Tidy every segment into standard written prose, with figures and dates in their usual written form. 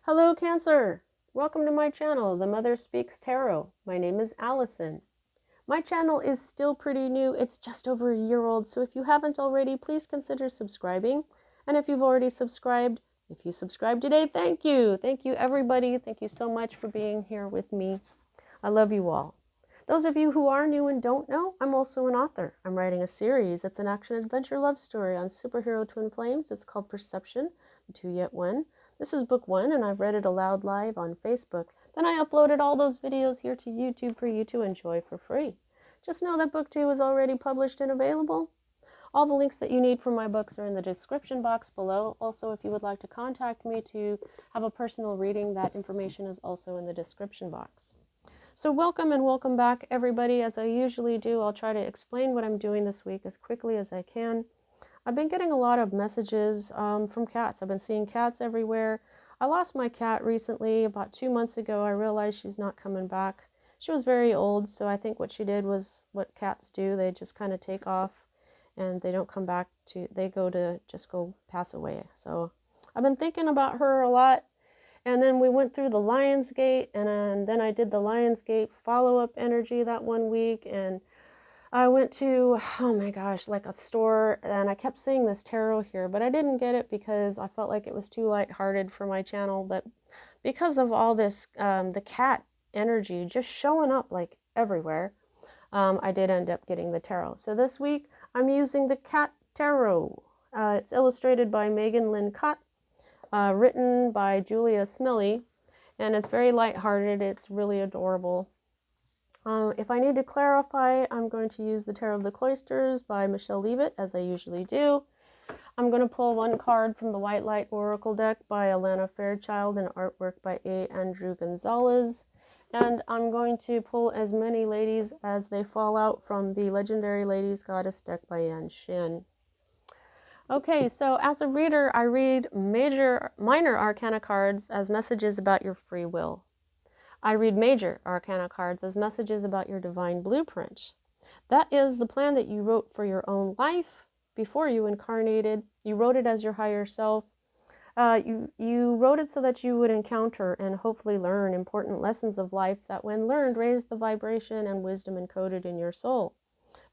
Hello, Cancer! Welcome to my channel, The Mother Speaks Tarot. My name is Allison. My channel is still pretty new. It's just over a year old, so if you haven't already, please consider subscribing. And if you've already subscribed, if you subscribed today, thank you! Thank you, everybody. Thank you so much for being here with me. I love you all. Those of you who are new and don't know, I'm also an author. I'm writing a series. It's an action-adventure love story on superhero twin flames. It's called Perception, The Two Yet One. This is book 1, and I've read it aloud live on Facebook. Then I uploaded all those videos here to YouTube for you to enjoy for free. Just know that book 2 is already published and available. All the links that you need for my books are in the description box below. Also, if you would like to contact me to have a personal reading, that information is also in the description box. So welcome and welcome back, everybody. As I usually do, I'll try to explain what I'm doing this week as quickly as I can. I've been getting a lot of messages from cats. I've been seeing cats everywhere. I lost my cat recently. About 2 months ago, I realized she's not coming back. She was very old, so I think what she did was what cats do. They just kind of take off and they don't come back they go to just go pass away. So I've been thinking about her a lot. And then we went through the Lionsgate, and then I did the Lionsgate follow-up energy that one week, and I went to, oh my gosh, like a store, and I kept seeing this tarot here, but I didn't get it because I felt like it was too lighthearted for my channel. But because of all this, the cat energy just showing up like everywhere, I did end up getting the tarot. So this week, I'm using the cat tarot. It's illustrated by Megan Lynn Cott, written by Julia Smiley, and it's very lighthearted. It's really adorable. If I need to clarify, I'm going to use the Tarot of the Cloisters by Michelle Leavitt, as I usually do. I'm going to pull one card from the White Light Oracle deck by Alana Fairchild and artwork by A. Andrew Gonzalez. And I'm going to pull as many ladies as they fall out from the Legendary Ladies Goddess deck by Ann Shin. Okay, so as a reader, I read minor arcana cards as messages about your free will. I read major arcana cards as messages about your divine blueprint. That is the plan that you wrote for your own life before you incarnated. You wrote it as your higher self. You wrote it so that you would encounter and hopefully learn important lessons of life that, when learned, raise the vibration and wisdom encoded in your soul.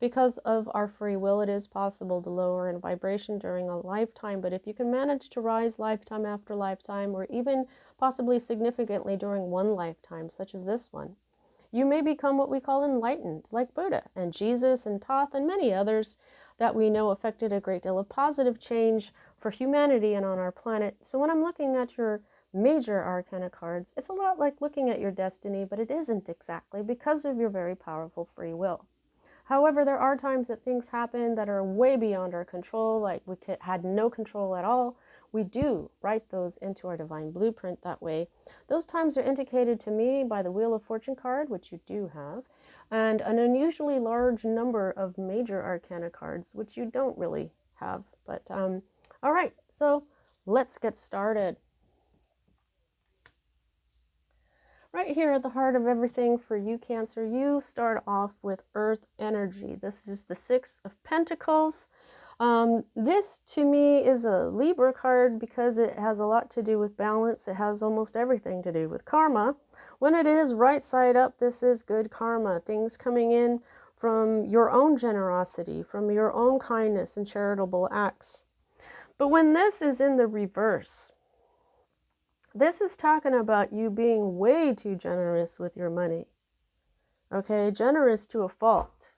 Because of our free will, it is possible to lower in vibration during a lifetime, but if you can manage to rise lifetime after lifetime, or even possibly significantly during one lifetime, such as this one, you may become what we call enlightened, like Buddha and Jesus and Thoth and many others that we know affected a great deal of positive change for humanity and on our planet. So when I'm looking at your major arcana cards, it's a lot like looking at your destiny, but it isn't exactly, because of your very powerful free will. However, there are times that things happen that are way beyond our control, like we had no control at all. We do write those into our divine blueprint that way. Those times are indicated to me by the Wheel of Fortune card, which you do have, and an unusually large number of major arcana cards, which you don't really have. But all right, so let's get started. Right here at the heart of everything for you, Cancer, you start off with Earth energy. This is the Six of Pentacles. This, to me, is a Libra card because it has a lot to do with balance. It has almost everything to do with karma. When it is right side up, this is good karma. Things coming in from your own generosity, from your own kindness and charitable acts. But when this is in the reverse, this is talking about you being way too generous with your money. Okay, generous to a fault.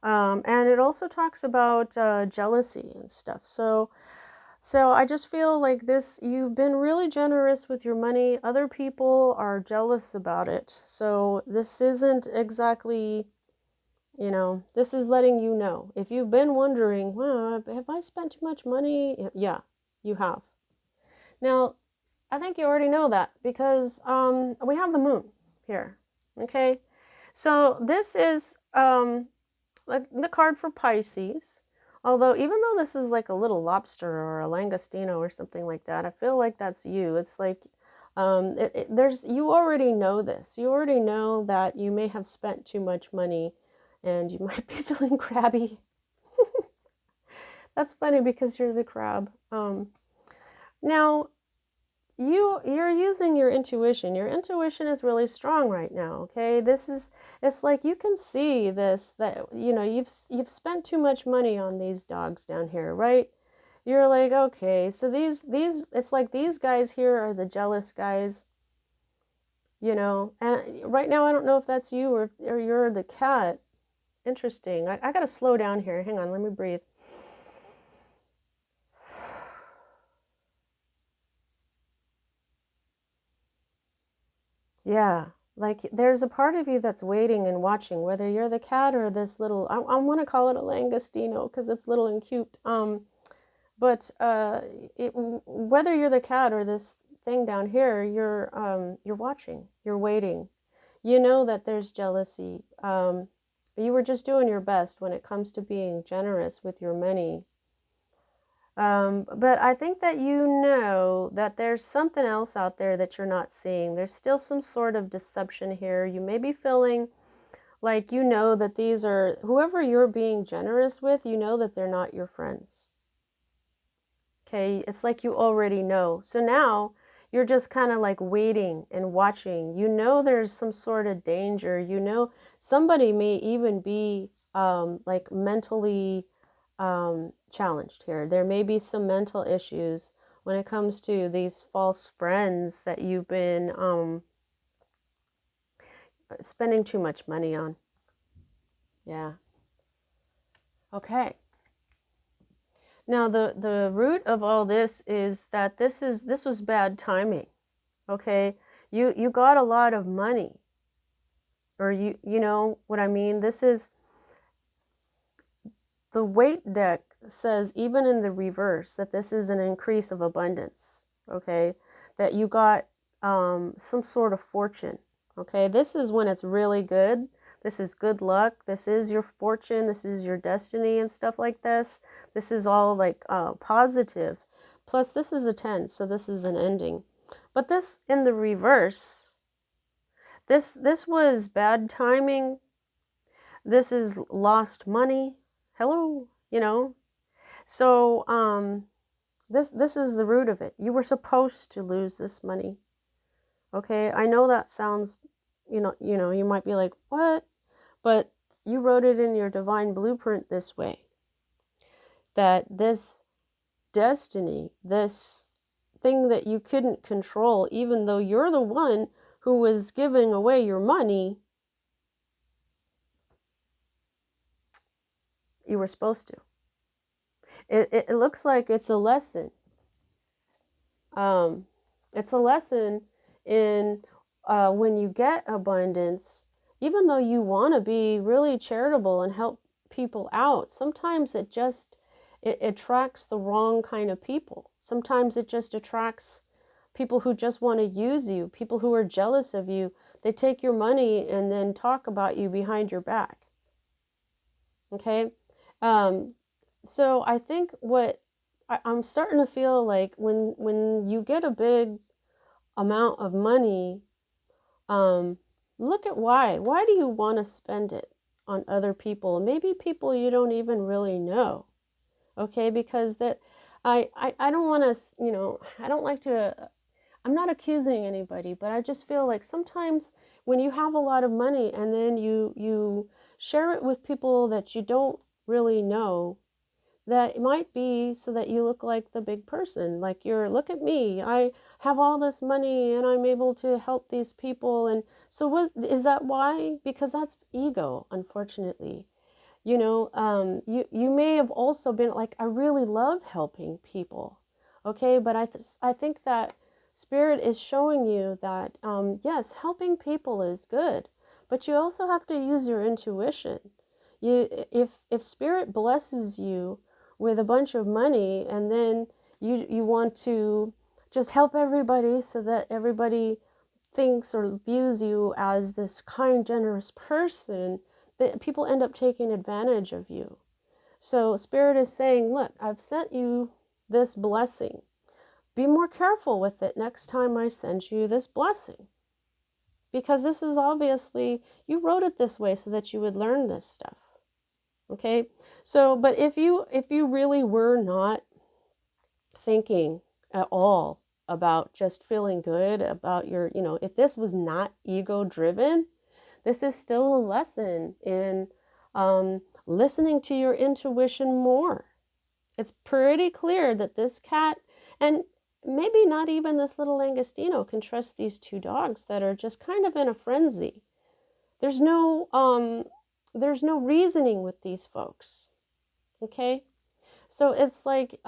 And it also talks about jealousy and stuff. So I just feel like this, you've been really generous with your money. Other people are jealous about it. So this isn't exactly, you know, this is letting you know. If you've been wondering, well, have I spent too much money? Yeah, you have. Now, I think you already know that because we have the moon here, okay? So this is the card for Pisces, although even though this is like a little lobster or a langostino or something like that, I feel like that's you. It's like you already know this. You already know that you may have spent too much money and you might be feeling crabby. That's funny because you're the crab. Now, you're using your intuition. Your intuition is really strong right now, okay? It's like you can see this, that, you know, you've spent too much money on these dogs down here, right? You're like, okay, so these it's like these guys here are the jealous guys, you know. And right now I don't know if that's you or you're the cat. Interesting. I gotta slow down here. Hang on, let me breathe. Yeah, like there's a part of you that's waiting and watching, whether you're the cat or this little, I want to call it a langostino because it's little and cute. But whether you're the cat or this thing down here, you're watching, you're waiting. You know that there's jealousy. You were just doing your best when it comes to being generous with your money. But I think that you know that there's something else out there that you're not seeing. There's still some sort of deception here. You may be feeling like you know that these are, whoever you're being generous with, you know that they're not your friends. Okay, it's like you already know. So now you're just kind of like waiting and watching. You know there's some sort of danger. You know somebody may even be like mentally challenged here. There may be some mental issues when it comes to these false friends that you've been spending too much money on. Yeah. Okay. Now the root of all this is that this was bad timing. Okay? You got a lot of money. Or you know what I mean? This is the weight deck says, even in the reverse, that this is an increase of abundance, okay? That you got some sort of fortune, okay? This is when it's really good. This is good luck. This is your fortune. This is your destiny and stuff like this. This is all like positive. Plus, this is a 10, so this is an ending. But this, in the reverse, this was bad timing. This is lost money. Hello, you know. So this is the root of it. You were supposed to lose this money. Okay, I know that sounds, you might be like, what? But you wrote it in your divine blueprint this way. That this destiny, this thing that you couldn't control, even though you're the one who was giving away your money, you were supposed to. It looks like it's a lesson. It's a lesson in when you get abundance, even though you want to be really charitable and help people out, sometimes it attracts the wrong kind of people. Sometimes it just attracts people who just want to use you, people who are jealous of you. They take your money and then talk about you behind your back. Okay? So I think what I'm starting to feel like when you get a big amount of money, look at why. Why do you want to spend it on other people? Maybe people you don't even really know. Okay, because I don't want to, I don't like to, I'm not accusing anybody, but I just feel like sometimes when you have a lot of money and then you share it with people that you don't really know, that it might be so that you look like the big person. Like look at me, I have all this money and I'm able to help these people. And so is that why? Because that's ego, unfortunately. You may have also been like, I really love helping people. Okay, but I think that Spirit is showing you that, yes, helping people is good, but you also have to use your intuition. If Spirit blesses you with a bunch of money and then you want to just help everybody so that everybody thinks or views you as this kind, generous person, that people end up taking advantage of you. So Spirit is saying, look, I've sent you this blessing. Be more careful with it next time I send you this blessing. Because this is obviously, you wrote it this way so that you would learn this stuff. Okay? So, but if you really were not thinking at all about just feeling good about your, if this was not ego driven, this is still a lesson in listening to your intuition more. It's pretty clear that this cat, and maybe not even this little Langostino, can trust these two dogs that are just kind of in a frenzy. There's no reasoning with these folks. Okay? So it's like,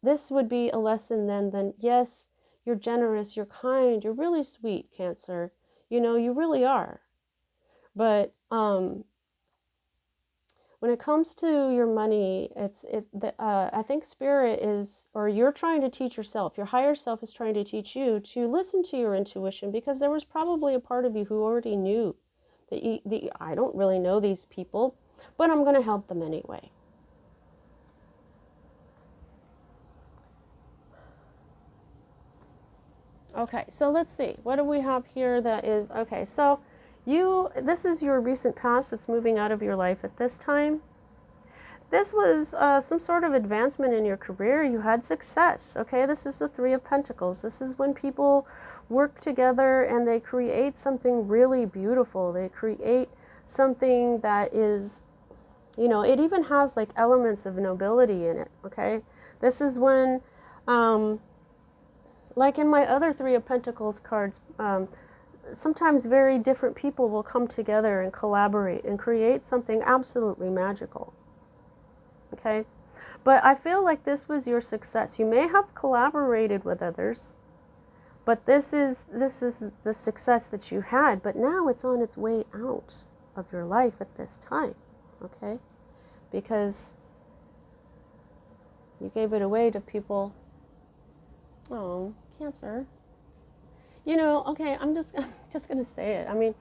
this would be a lesson then, yes, you're generous, you're kind, you're really sweet, Cancer. You really are. But when it comes to your money, I think Spirit is, or you're trying to teach yourself, your higher self is trying to teach you to listen to your intuition, because there was probably a part of you who already knew that I don't really know these people, but I'm going to help them anyway. Okay, so let's see. What do we have here that is, okay, so this is your recent past that's moving out of your life at this time. This was some sort of advancement in your career. You had success, okay? This is the Three of Pentacles. This is when people work together and they create something really beautiful. They create something that is, it even has like elements of nobility in it, okay? This is when, like in my other Three of Pentacles cards, sometimes very different people will come together and collaborate and create something absolutely magical. Okay? But I feel like this was your success. You may have collaborated with others, but this is the success that you had, but now it's on its way out of your life at this time. Okay? Because you gave it away to people. Oh, Cancer. Okay, I'm just going to say it. I mean,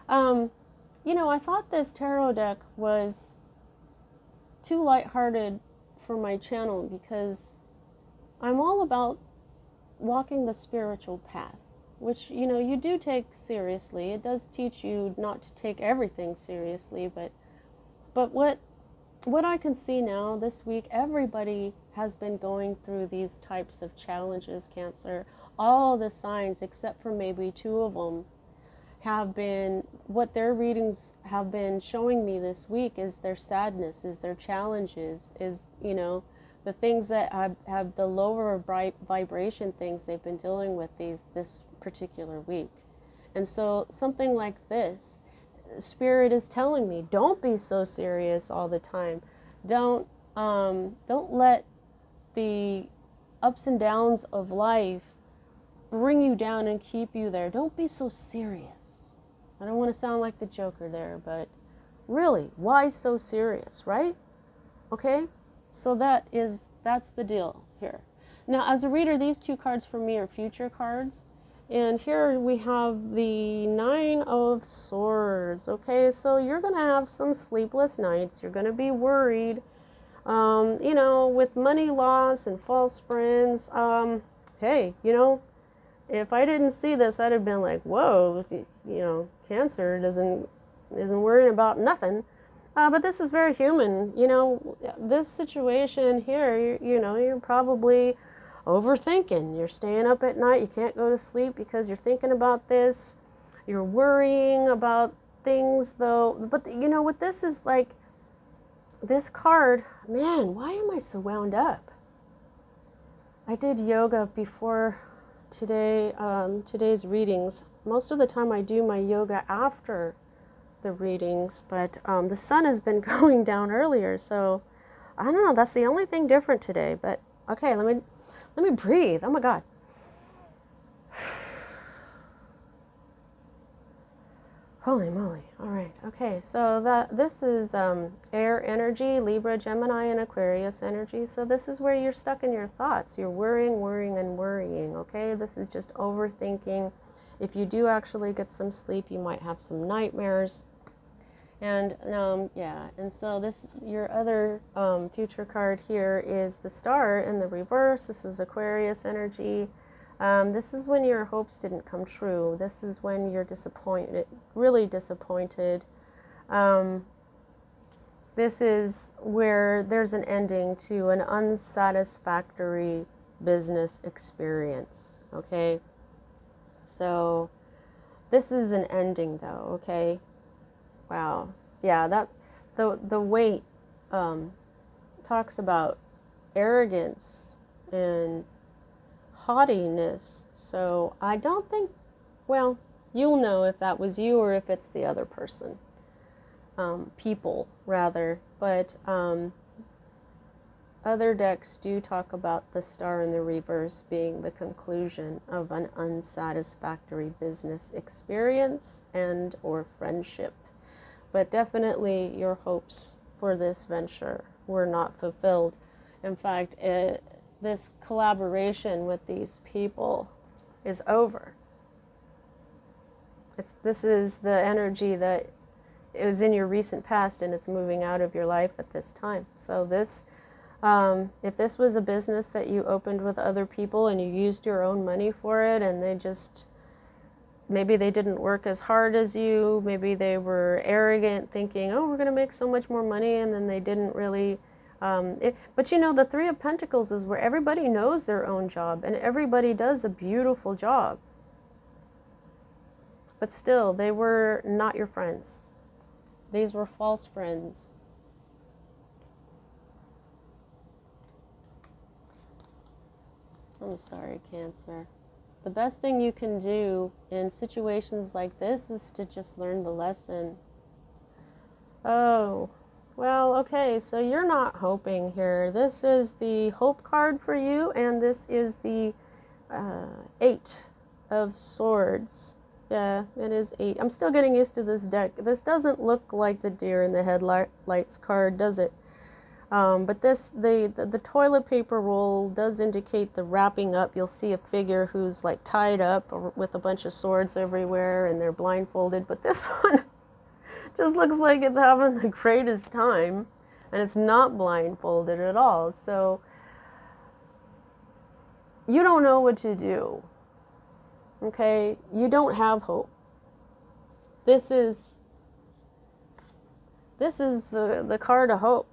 I thought this tarot deck was too lighthearted for my channel, because I'm all about walking the spiritual path, which, you do take seriously. It does teach you not to take everything seriously, but what I can see now this week, everybody has been going through these types of challenges, Cancer. All the signs, except for maybe two of them, have been, what their readings have been showing me this week is their sadness, is their challenges, is, the things that have the lower vibration things they've been dealing with this particular week. And so something like this, Spirit is telling me, don't be so serious all the time. Don't let the ups and downs of life bring you down and keep you there. Don't be so serious. I don't want to sound like the Joker there, but really, why so serious, right? Okay? So that's the deal here. Now, as a reader, these two cards for me are future cards. And here we have the Nine of Swords. Okay, so you're going to have some sleepless nights. You're going to be worried, with money loss and false friends. Hey, if I didn't see this, I'd have been like, whoa, Cancer isn't worrying about nothing. But this is very human. This situation here, you're probably overthinking. You're staying up at night. You can't go to sleep because you're thinking about this. You're worrying about things, though. But, what this is like, this card, man, why am I so wound up? I did yoga before today's readings. Most of the time I do my yoga after the readings, but the sun has been going down earlier, so I don't know, that's the only thing different today. But okay, let me breathe. Oh my God. Holy moly. All right. Okay, so this is air energy, Libra, Gemini, and Aquarius energy. So this is where you're stuck in your thoughts. You're worrying, and worrying, okay? This is just overthinking. If you do actually get some sleep, you might have some nightmares. And yeah, and so your other future card here is the Star in the reverse. This is Aquarius energy. This is when your hopes didn't come true. This is when you're disappointed, really disappointed. This is where there's an ending to an unsatisfactory business experience. okay? So this is an ending though, okay? Wow. Yeah, that the weight talks about arrogance and haughtiness. So I don't think, well, you'll know if that was you or if it's the other person. People, rather. But other decks do talk about the star in the reverse being the conclusion of an unsatisfactory business experience and or friendship. But definitely your hopes for this venture were not fulfilled. In fact, this collaboration with these people is over. This is the energy that is in your recent past and it's moving out of your life at this time. So this, if this was a business that you opened with other people and you used your own money for it and they just, maybe they didn't work as hard as you, maybe they were arrogant thinking, oh, we're going to make so much more money, and then they didn't really, but you know, the Three of Pentacles is where everybody knows their own job and everybody does a beautiful job. But still, they were not your friends. These were false friends. I'm sorry, Cancer. The best thing you can do in situations like this is to just learn the lesson. Oh, well, okay, so you're not hoping here. This is the hope card for you, and this is the 8 of Swords. Yeah, it is 8. I'm still getting used to this deck. This doesn't look like the deer in the headlights card, does it? But this, the toilet paper roll does indicate the wrapping up. You'll see a figure who's like tied up with a bunch of swords everywhere and they're blindfolded. But this one just looks like it's having the greatest time and it's not blindfolded at all. So you don't know what to do. Okay? You don't have hope. This is the card of hope.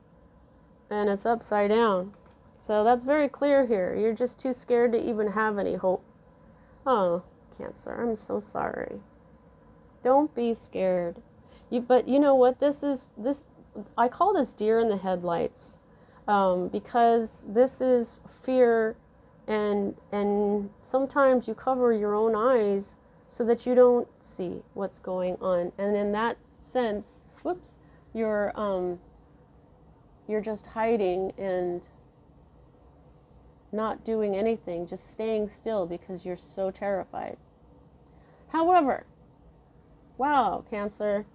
And it's upside down. So that's very clear here. You're just too scared to even have any hope. Oh, Cancer, I'm so sorry. Don't be scared. But you know what? I call this deer in the headlights because this is fear, and sometimes you cover your own eyes so that you don't see what's going on. And in that sense, whoops, you're just hiding and not doing anything, just staying still because you're so terrified. However, wow, Cancer,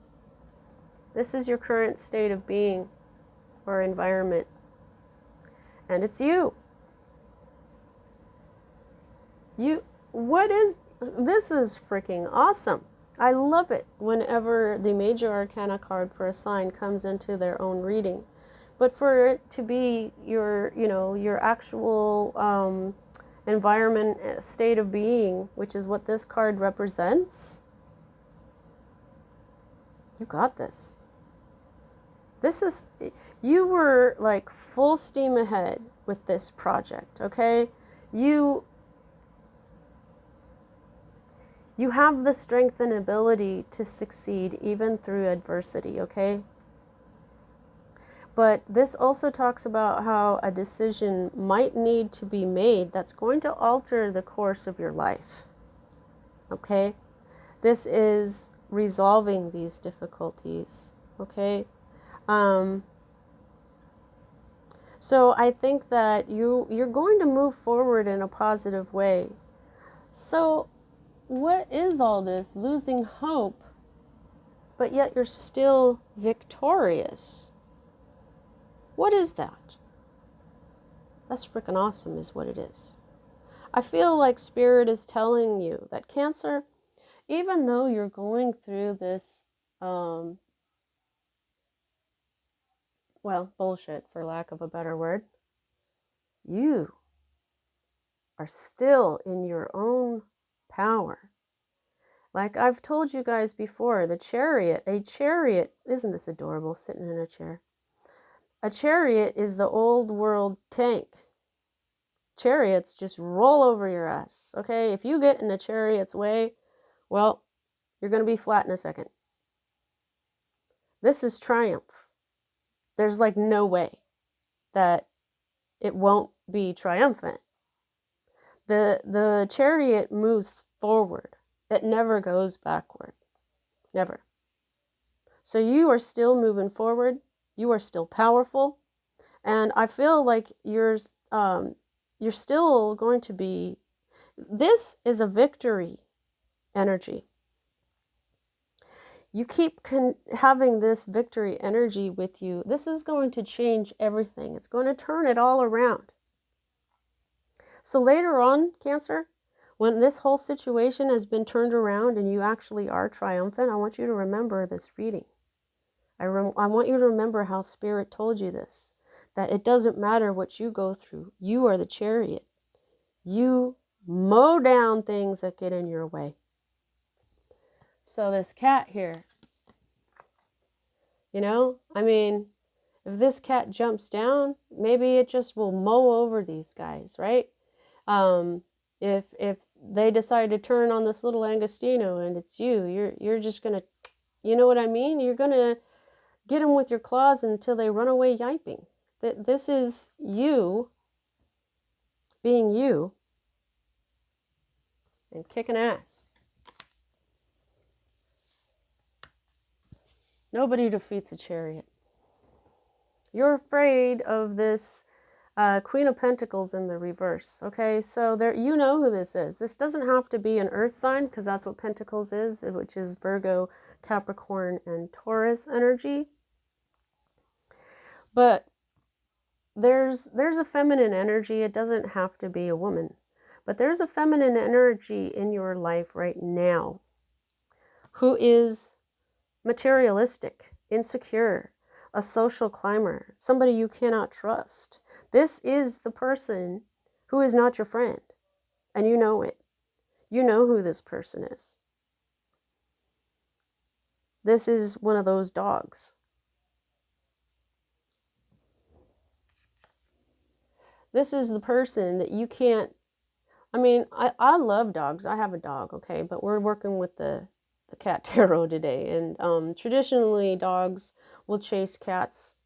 this is your current state of being or environment, and it's you. This is freaking awesome. I love it whenever the major arcana card for a sign comes into their own reading. But for it to be your actual environment, state of being, which is what this card represents, you got this. You were like full steam ahead with this project, okay? You have the strength and ability to succeed even through adversity, okay? But this also talks about how a decision might need to be made that's going to alter the course of your life. Okay? This is resolving these difficulties. Okay? So I think that you're going to move forward in a positive way. So what is all this? Losing hope, but yet you're still victorious. What is that? That's freaking awesome is what it is. I feel like Spirit is telling you that Cancer, even though you're going through this, bullshit for lack of a better word, you are still in your own power. Like I've told you guys before, a chariot, isn't this adorable, sitting in a chair? A chariot is the old world tank. chariots just roll over your ass, okay? If you get in a chariot's way, well, you're going to be flat in a second. This is triumph. There's like no way that it won't be triumphant. The chariot moves forward. It never goes backward. Never. So you are still moving forward. You are still powerful. And I feel like you're still going to be, this is a victory energy. You keep having this victory energy with you. This is going to change everything. It's going to turn it all around. So later on, Cancer, when this whole situation has been turned around and you actually are triumphant, I want you to remember this reading. I want you to remember how Spirit told you this, that it doesn't matter what you go through. You are the chariot. You mow down things that get in your way. So this cat here, you know, I mean, if this cat jumps down, maybe it just will mow over these guys, right? If they decide to turn on this little Angostino and it's you're just gonna, you know what I mean? You're gonna get them with your claws until they run away yiping. This is you being you and kicking ass. Nobody defeats a chariot. You're afraid of this Queen of Pentacles in the reverse. Okay, so there, you know who this is. This doesn't have to be an earth sign, because that's what Pentacles is, which is Virgo, Capricorn, and Taurus energy. But there's a feminine energy. It doesn't have to be a woman. But there's a feminine energy in your life right now who is materialistic, insecure, a social climber, somebody you cannot trust. This is the person who is not your friend, and you know it. You know who this person is. This is one of those dogs. This is the person that you can't, I mean, I love dogs. I have a dog, okay, but we're working with the cat tarot today, and traditionally dogs will chase cats,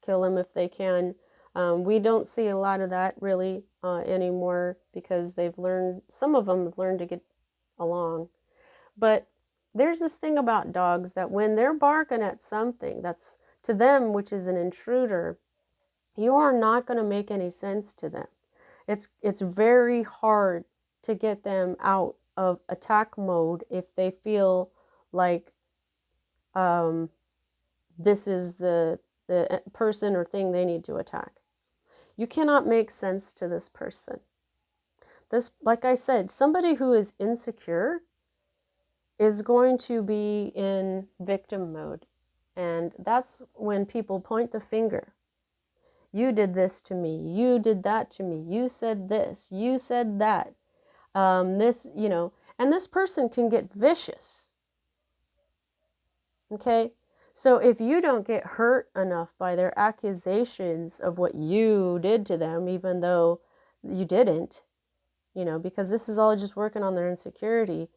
kill them if they can. We don't see a lot of that really anymore, because they've learned, some of them have learned to get along. But there's this thing about dogs that when they're barking at something that's to them, which is an intruder, you are not going to make any sense to them. It's very hard to get them out of attack mode if they feel like this is the person or thing they need to attack. You cannot make sense to this person. This, like I said, somebody who is insecure is going to be in victim mode. And that's when people point the finger. You did this to me. You did that to me. You said this. You said that. This, you know, and this person can get vicious. Okay? So if you don't get hurt enough by their accusations of what you did to them, even though you didn't, you know, because this is all just working on their insecurity,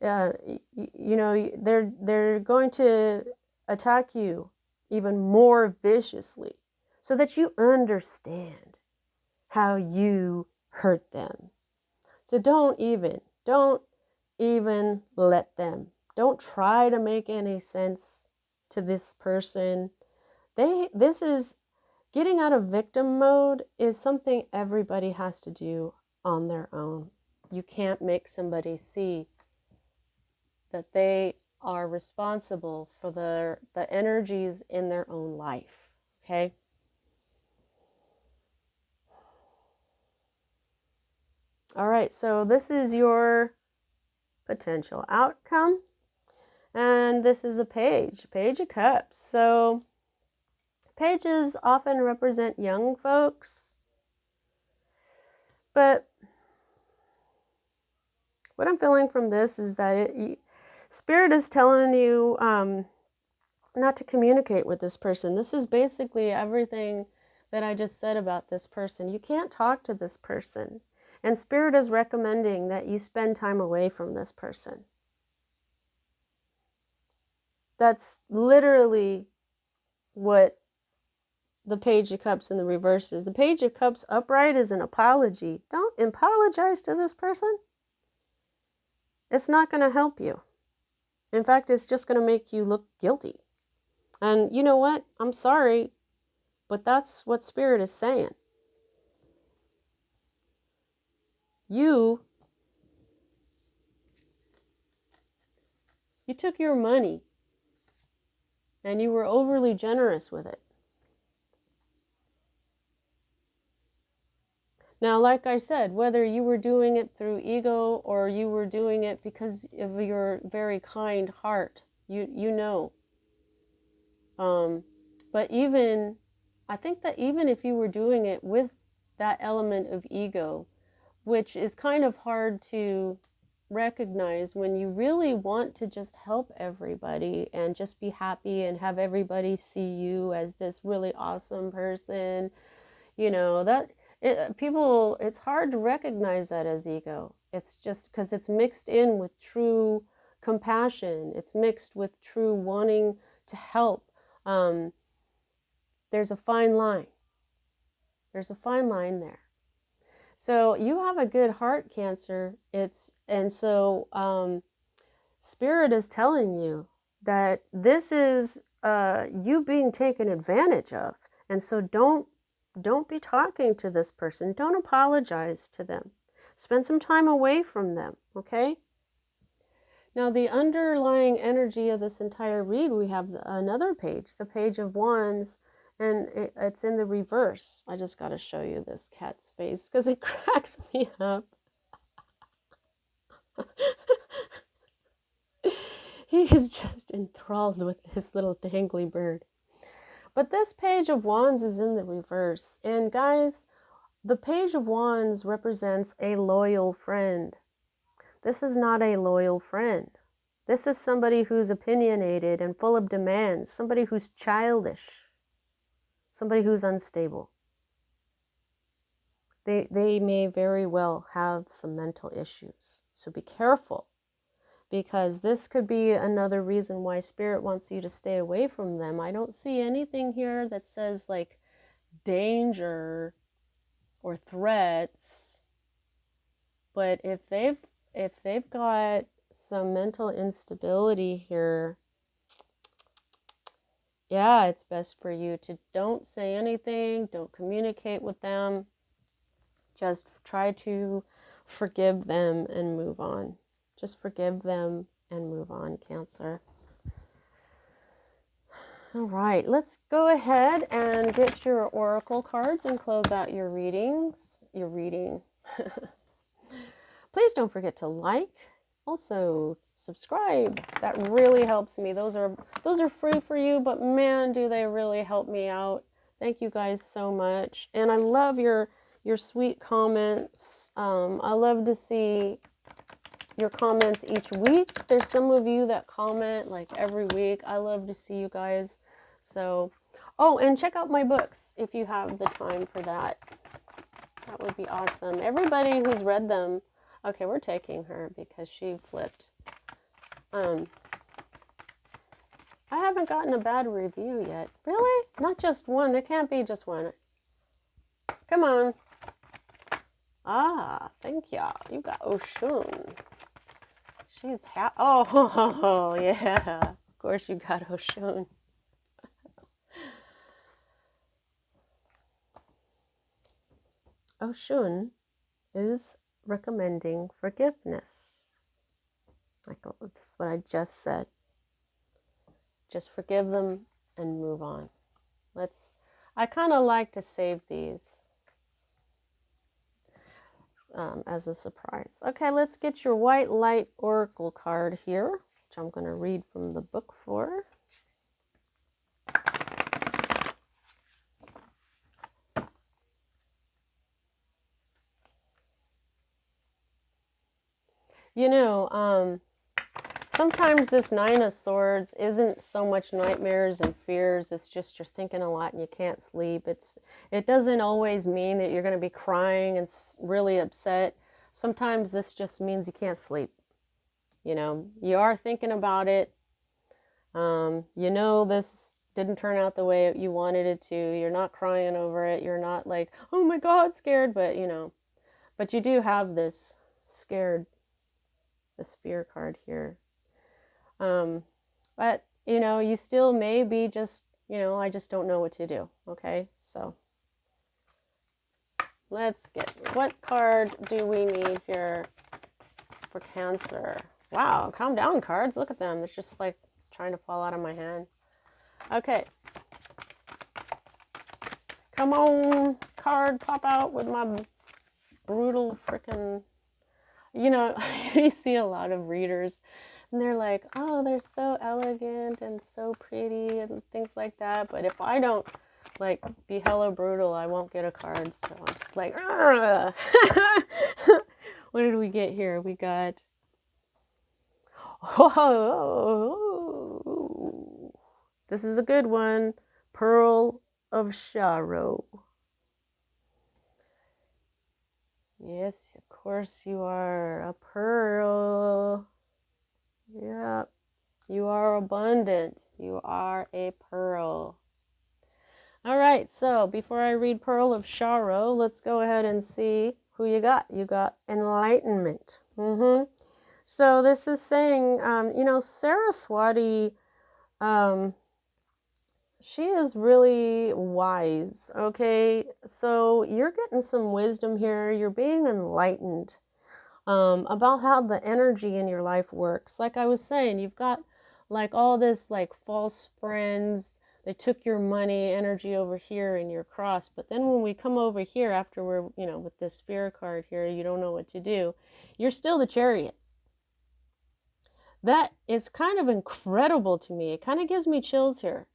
you know, they're going to attack you even more viciously so that you understand how you hurt them. So don't even let them. Don't try to make any sense to this person. This is getting out of victim mode is something everybody has to do on their own. You can't make somebody see that they are responsible for the energies in their own life. Okay? All right, so this is your potential outcome. And this is a page of cups. So pages often represent young folks, but what I'm feeling from this is that Spirit is telling you not to communicate with this person. This is basically everything that I just said about this person. You can't talk to this person. And Spirit is recommending that you spend time away from this person. That's literally what the Page of Cups in the reverse is. The Page of Cups upright is an apology. Don't apologize to this person. It's not going to help you. In fact, it's just going to make you look guilty. And you know what? I'm sorry, but that's what Spirit is saying. You took your money and you were overly generous with it. Now, like I said, whether you were doing it through ego or you were doing it because of your very kind heart, you know. But I think that even if you were doing it with that element of ego, which is kind of hard to recognize when you really want to just help everybody and just be happy and have everybody see you as this really awesome person, you know, that it's hard to recognize that as ego. It's just because it's mixed in with true compassion. It's mixed with true wanting to help. There's a fine line. There's a fine line there. So you have a good heart, Cancer. Spirit is telling you that this is you being taken advantage of. And so don't be talking to this person. Don't apologize to them. Spend some time away from them, okay? Now, the underlying energy of this entire read, we have another page, the Page of Wands, and it's in the reverse. I just got to show you this cat's face because it cracks me up. He is just enthralled with this little dangly bird. But this Page of Wands is in the reverse. And guys, the Page of Wands represents a loyal friend. This is not a loyal friend. This is somebody who's opinionated and full of demands, somebody who's childish, somebody who's unstable. They may very well have some mental issues. So be careful, because this could be another reason why Spirit wants you to stay away from them. I don't see anything here that says like danger or threats, but if they've got some mental instability here, yeah, it's best for you to don't say anything, don't communicate with them. Just try to forgive them and move on. Just forgive them and move on, Cancer. All right, let's go ahead and get your oracle cards and close out your reading. Please don't forget to like, also subscribe. That really helps me. Those are free for you, but man, do they really help me out. Thank you guys so much. And I love your sweet comments. I love to see your comments each week. There's some of you that comment like every week. I love to see you guys. So, oh, and check out my books if you have the time for that. That would be awesome. Everybody who's read them. Okay, we're taking her because she flipped. I haven't gotten a bad review yet. Really? Not just one. There can't be just one. Come on. Ah, thank you. You got Oshun. She's oh, yeah. Of course you got Oshun. Oshun is recommending forgiveness. That's what I just said. Just forgive them and move on. I kind of like to save these as a surprise. Okay, let's get your white light oracle card here, which I'm going to read from the book for. You know, Sometimes this Nine of Swords isn't so much nightmares and fears. It's just you're thinking a lot and you can't sleep. It doesn't always mean that you're going to be crying and really upset. Sometimes this just means you can't sleep. You know, you are thinking about it. You know this didn't turn out the way you wanted it to. You're not crying over it. You're not like, oh my God, scared. But, you know, but you do have this scared, this fear card here. But, you know, you still may be just, you know, I just don't know what to do. Okay, so let's get, what card do we need here for Cancer? Wow, calm down, cards. Look at them. They're just like trying to fall out of my hand. Okay. Come on, card, pop out with my brutal freaking, you know, you see a lot of readers and they're like, oh, they're so elegant and so pretty and things like that. But if I don't like be hella brutal, I won't get a card. So I'm just like, what did we get here? We got, oh, this is a good one. Pearl of Sorrow. Yes, of course you are a pearl. Yeah, you are abundant. You are a pearl. All right, so before I read Pearl of Sorrow, let's go ahead and see who you got. You got Enlightenment. So this is saying, you know, Saraswati, she is really wise, okay? So you're getting some wisdom here. You're being enlightened about how the energy in your life works. Like I was saying, you've got like all this like false friends. They took your money, energy over here in your cross. But then when we come over here after we're, you know, with this Spirit card here, you don't know what to do. You're still the Chariot. That is kind of incredible to me. It kind of gives me chills here.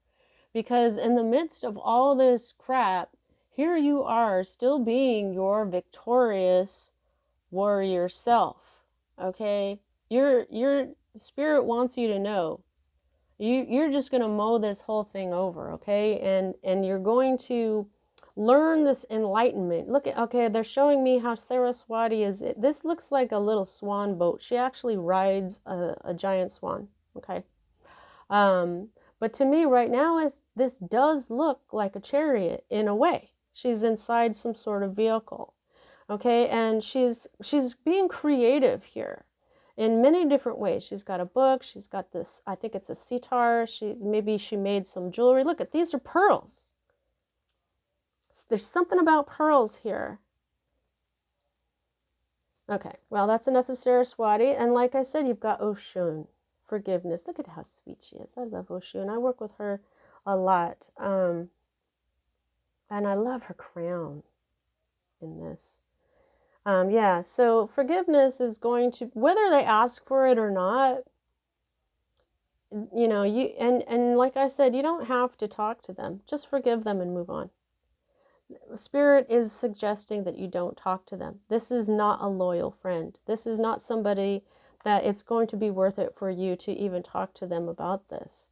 Because in the midst of all this crap, here you are still being your victorious warrior self. Okay? Your spirit wants you to know. You're just going to mow this whole thing over, okay? And you're going to learn this enlightenment. Look at, okay, they're showing me how Saraswati is. This looks like a little swan boat. She actually rides a giant swan, okay? But to me right now, this does look like a chariot in a way. She's inside some sort of vehicle, okay? And she's being creative here in many different ways. She's got a book. She's got this, I think it's a sitar. Maybe she made some jewelry. Look at, these are pearls. There's something about pearls here. Okay, well, that's enough of Saraswati. And like I said, you've got Oshun. Forgiveness. Look at how sweet she is. I love Oshun. I work with her a lot. And I love her crown in this. Yeah, so forgiveness is going to, whether they ask for it or not, you know, and like I said, you don't have to talk to them. Just forgive them and move on. Spirit is suggesting that you don't talk to them. This is not a loyal friend. This is not somebody that it's going to be worth it for you to even talk to them about this.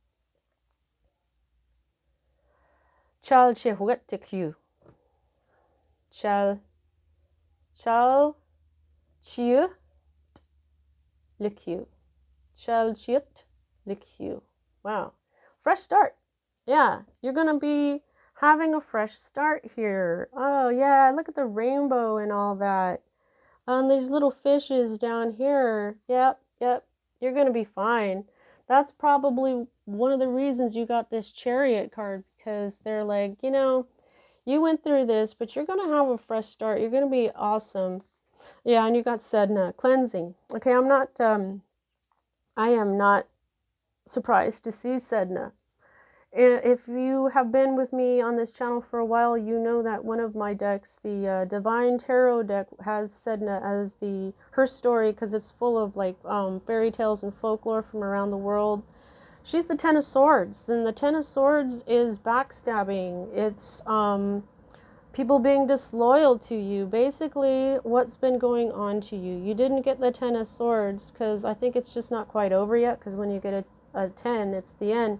Chal chehuetekyu. Chal chiu likyu. Chal chiut likyu. Wow. Fresh start. Yeah, you're going to be having a fresh start here. Oh, yeah, look at the rainbow and all that. These little fishes down here. Yep. You're going to be fine. That's probably one of the reasons you got this Chariot card, because they're like, you know, you went through this, but you're going to have a fresh start. You're going to be awesome. Yeah, and you got Sedna, cleansing. Okay, I am not surprised to see Sedna. If you have been with me on this channel for a while, you know that one of my decks, the Divine Tarot deck, has Sedna as her story, because it's full of like fairy tales and folklore from around the world. She's the Ten of Swords, and the Ten of Swords is backstabbing. It's people being disloyal to you. Basically, what's been going on to you. You didn't get the 10 of Swords because I think it's just not quite over yet, because when you get a 10, it's the end.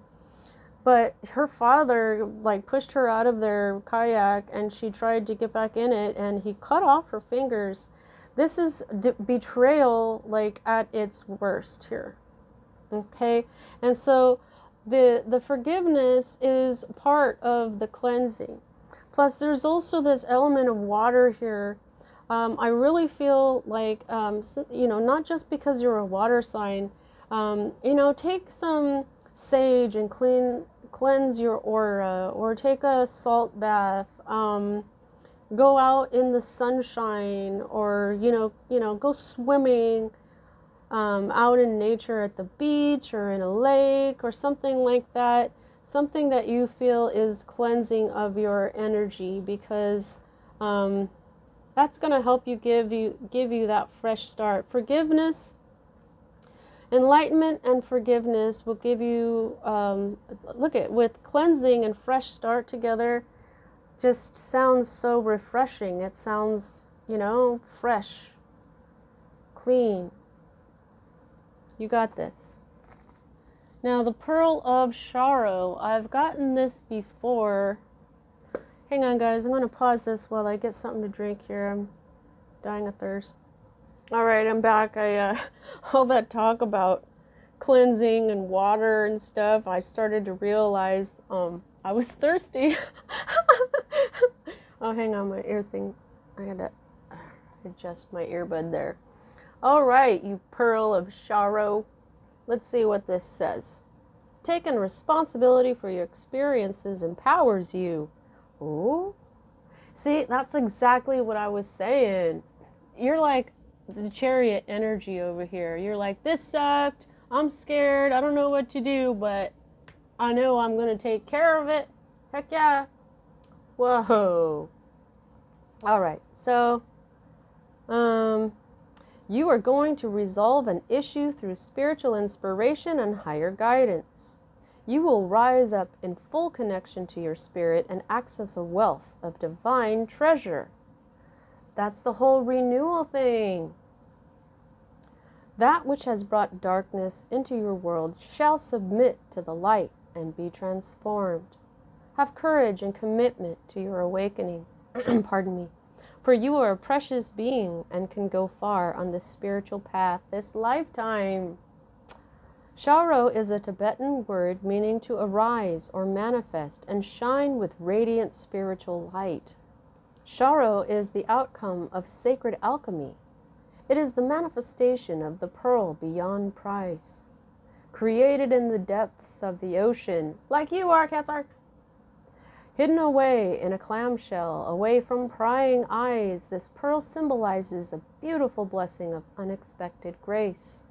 But her father, like, pushed her out of their kayak, and she tried to get back in it, and he cut off her fingers. This is betrayal, like, at its worst here. Okay? And so the forgiveness is part of the cleansing. Plus, there's also this element of water here. I really feel like, not just because you're a water sign, take some sage and cleanse your aura, or take a salt bath, go out in the sunshine, or, go swimming out in nature at the beach or in a lake or something like that. Something that you feel is cleansing of your energy, because that's going to help you give you that fresh start. Forgiveness, enlightenment and forgiveness will give you, with cleansing and fresh start together, just sounds so refreshing. It sounds, fresh, clean. You got this. Now, the Pearl of Sorrow, I've gotten this before. Hang on, guys. I'm going to pause this while I get something to drink here. I'm dying of thirst. All right, I'm back. All that talk about cleansing and water and stuff, I started to realize I was thirsty. Oh, hang on, my ear thing. I had to adjust my earbud there. All right, you Pearl of Sorrow. Let's see what this says. Taking responsibility for your experiences empowers you. Oh, see, that's exactly what I was saying. You're like the Chariot energy over here. You're like, this sucked. I'm scared. I don't know what to do, but I know I'm going to take care of it. Heck yeah. Whoa. All right, so you are going to resolve an issue through spiritual inspiration and higher guidance. You will rise up in full connection to your spirit and access a wealth of divine treasure. That's the whole renewal thing. That which has brought darkness into your world shall submit to the light and be transformed. Have courage and commitment to your awakening. Pardon me. For you are a precious being and can go far on this spiritual path this lifetime. Sharo is a Tibetan word meaning to arise or manifest and shine with radiant spiritual light. Sharo is the outcome of sacred alchemy. It is the manifestation of the pearl beyond price, created in the depths of the ocean, like you are, Cancer. Hidden away in a clamshell, away from prying eyes, this pearl symbolizes a beautiful blessing of unexpected grace.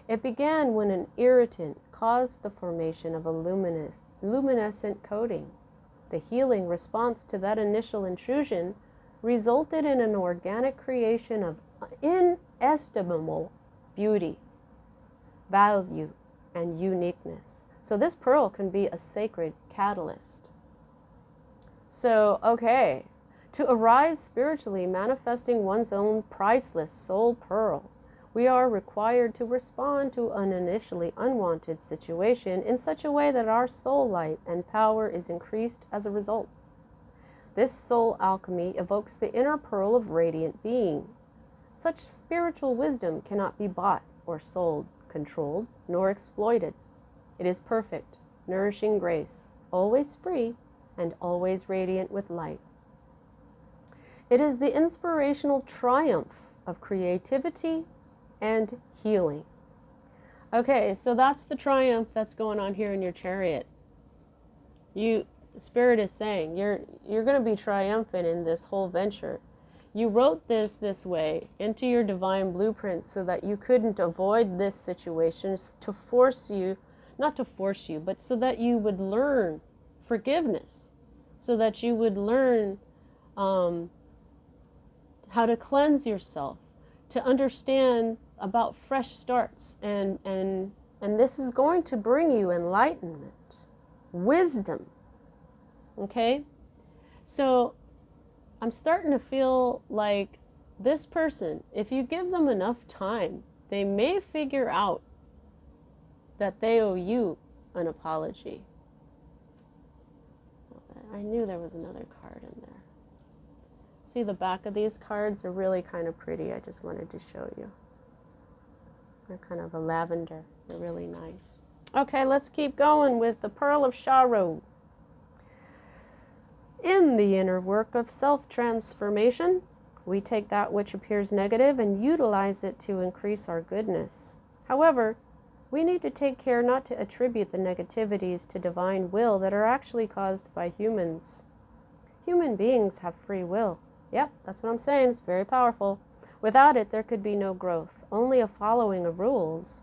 It began when an irritant caused the formation of a luminescent coating. The healing response to that initial intrusion resulted in an organic creation of inestimable beauty, value, and uniqueness. So this pearl can be a sacred catalyst. So, okay, to arise spiritually, manifesting one's own priceless soul pearl, we are required to respond to an initially unwanted situation in such a way that our soul light and power is increased as a result. This soul alchemy evokes the inner pearl of radiant being. Such spiritual wisdom cannot be bought or sold, controlled, nor exploited. It is perfect, nourishing grace, always free, and always radiant with light. It is the inspirational triumph of creativity and healing. Okay, so that's the triumph that's going on here in your Chariot. The Spirit is saying you're going to be triumphant in this whole venture. You wrote this way into your divine blueprint so that you couldn't avoid this situation, to force you, not to force you, but so that you would learn forgiveness, so that you would learn how to cleanse yourself, to understand about fresh starts, and this is going to bring you enlightenment, wisdom. Okay, so I'm starting to feel like this person, if you give them enough time, they may figure out that they owe you an apology. I knew there was another card in there. See, the back of these cards are really kind of pretty. I just wanted to show you. They're kind of a lavender. They're really nice. Okay, let's keep going with the Pearl of Sorrow. In the inner work of self-transformation, we take that which appears negative and utilize it to increase our goodness. However, we need to take care not to attribute the negativities to divine will that are actually caused by humans. Human beings have free will. Yep, that's what I'm saying. It's very powerful. Without it, there could be no growth, only a following of rules.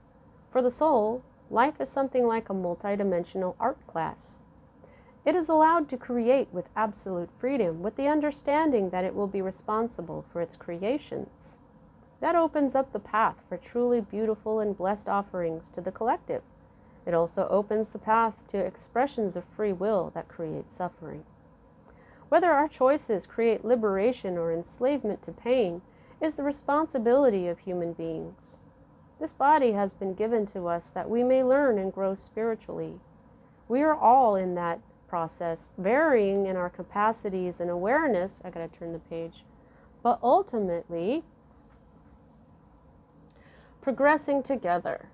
For the soul, life is something like a multidimensional art class. It is allowed to create with absolute freedom, with the understanding that it will be responsible for its creations. That opens up the path for truly beautiful and blessed offerings to the collective. It also opens the path to expressions of free will that create suffering. Whether our choices create liberation or enslavement to pain is the responsibility of human beings. This body has been given to us that we may learn and grow spiritually. We are all in that process, varying in our capacities and awareness. I gotta turn the page. But ultimately, progressing together.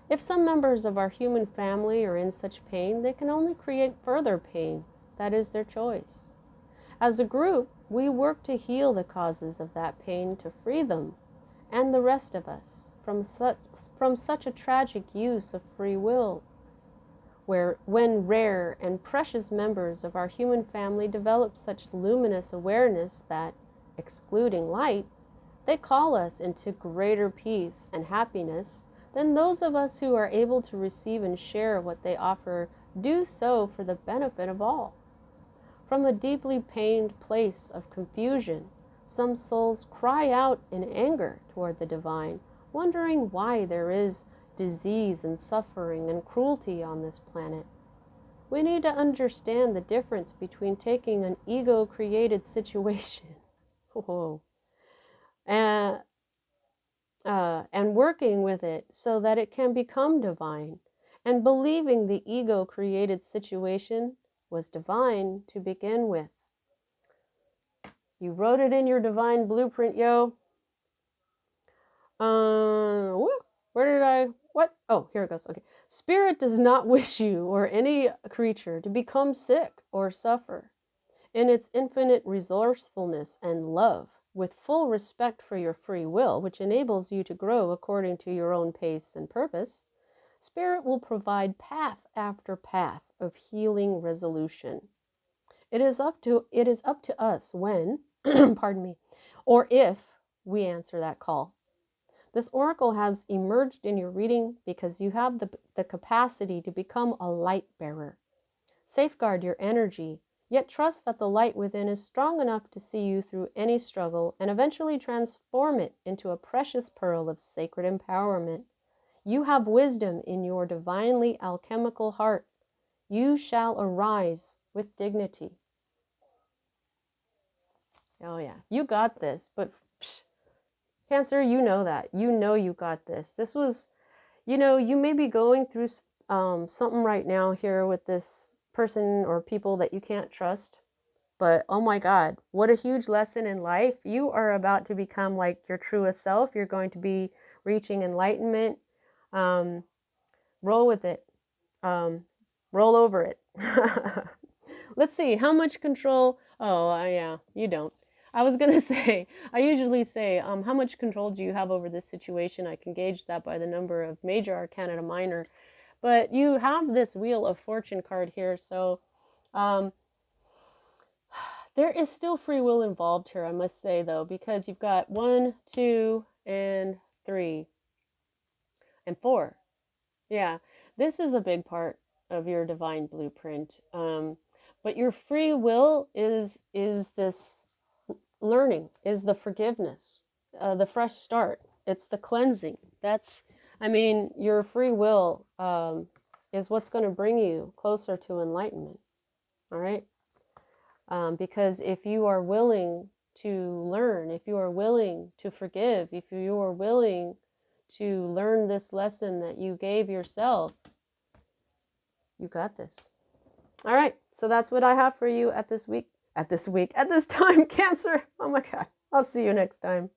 If some members of our human family are in such pain, they can only create further pain. That is their choice. As a group, we work to heal the causes of that pain, to free them and the rest of us from such a tragic use of free will, when rare and precious members of our human family develop such luminous awareness that, excluding light, they call us into greater peace and happiness than those of us who are able to receive and share what they offer do so for the benefit of all. From a deeply pained place of confusion, some souls cry out in anger toward the divine, wondering why there is disease and suffering and cruelty on this planet. We need to understand the difference between taking an ego-created situation and working with it so that it can become divine, and believing the ego-created situation was divine to begin with. You wrote it in your divine blueprint, yo. What? Oh, here it goes. Okay. Spirit does not wish you or any creature to become sick or suffer. In its infinite resourcefulness and love, with full respect for your free will, which enables you to grow according to your own pace and purpose, Spirit will provide path after path of healing resolution. It is up to us when, pardon me, or if we answer that call. This oracle has emerged in your reading because you have the capacity to become a light bearer. Safeguard your energy, yet trust that the light within is strong enough to see you through any struggle and eventually transform it into a precious pearl of sacred empowerment. You have wisdom in your divinely alchemical heart. You shall arise with dignity. Oh yeah, you got this, but Cancer, you know that. You know you got this. This was, you may be going through something right now here with this person or people that you can't trust. But oh my God, what a huge lesson in life. You are about to become like your truest self. You're going to be reaching enlightenment. Roll with it. Roll over it. Let's see, how much control? Oh, yeah, you don't. I was going to say, I usually say, how much control do you have over this situation? I can gauge that by the number of major arcana to minor. But you have this Wheel of Fortune card here, so there is still free will involved here, I must say, though, because you've got 1, 2, and 3, and 4. Yeah, this is a big part of your divine blueprint. But your free will is this learning, is the forgiveness, the fresh start. It's the cleansing. Your free will is what's going to bring you closer to enlightenment. All right. Because if you are willing to learn, if you are willing to forgive, if you are willing to learn this lesson that you gave yourself, you got this. All right, so that's what I have for you at this time, Cancer. Oh my God, I'll see you next time.